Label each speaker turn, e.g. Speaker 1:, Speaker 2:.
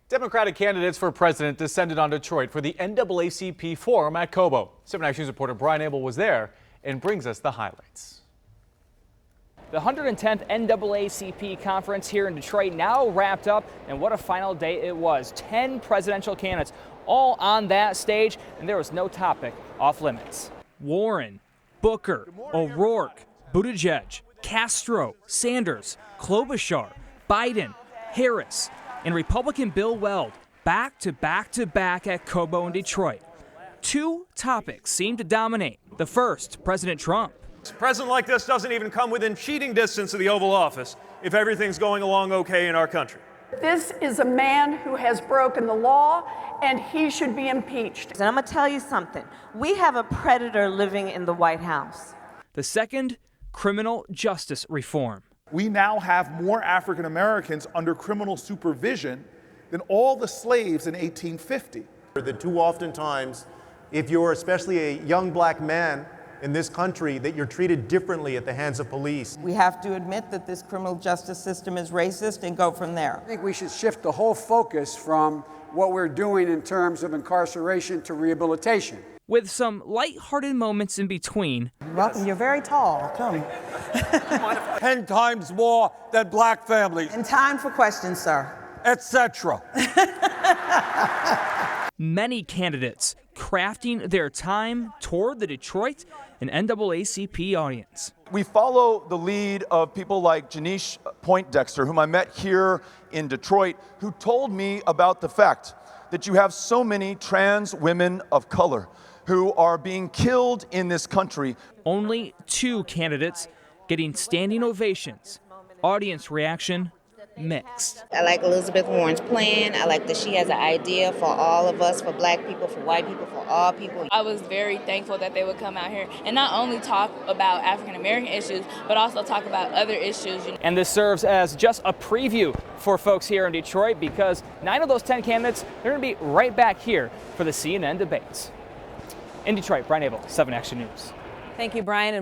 Speaker 1: Democratic candidates for president descended on Detroit for the NAACP Forum at Cobo. 7 Action News reporter Brian Abel was there and brings us the highlights.
Speaker 2: The 110th NAACP conference here in Detroit now wrapped up, and what a final day it was. 10 presidential candidates all on that stage, and there was no topic off limits. Warren, Booker, O'Rourke, Buttigieg, Castro, Sanders, Klobuchar, Biden, Harris, and Republican Bill Weld back to back at Cobo in Detroit. Two topics seem to dominate. The first, President Trump.
Speaker 3: A president like this doesn't even come within cheating distance of the Oval Office if everything's going along okay in our country.
Speaker 4: This is a man who has broken the law, and he should be impeached.
Speaker 5: And I'm going to tell you something. We have a predator living in the White House.
Speaker 2: The second, criminal justice reform.
Speaker 6: We now have more African Americans under criminal supervision than all the slaves in 1850.
Speaker 7: That too often times, if you're especially a young black man in this country, that you're treated differently at the hands of police.
Speaker 8: We have to admit that this criminal justice system is racist and go from there.
Speaker 9: I think we should shift the whole focus from what we're doing in terms of incarceration to rehabilitation.
Speaker 2: With some lighthearted moments in between.
Speaker 8: Welcome, you're very tall. Come.
Speaker 10: 10 times more than black families.
Speaker 8: And time for questions, sir.
Speaker 10: Etc.
Speaker 2: Many candidates crafting their time toward the Detroit and NAACP audience.
Speaker 11: We follow the lead of people like Janice Poindexter, whom I met here in Detroit, who told me about the fact that you have so many trans women of color who are being killed in this country.
Speaker 2: Only two candidates getting standing ovations. Audience reaction mixed.
Speaker 12: I like Elizabeth Warren's plan. I like that she has an idea for all of us, for black people, for white people, for all people.
Speaker 13: I was very thankful that they would come out here and not only talk about African American issues, but also talk about other issues.
Speaker 2: And this serves as just a preview for folks here in Detroit, because 9 of those 10 candidates, they're going to be right back here for the CNN debates. In Detroit, Brian Abel, 7 Action News.
Speaker 14: Thank you, Brian.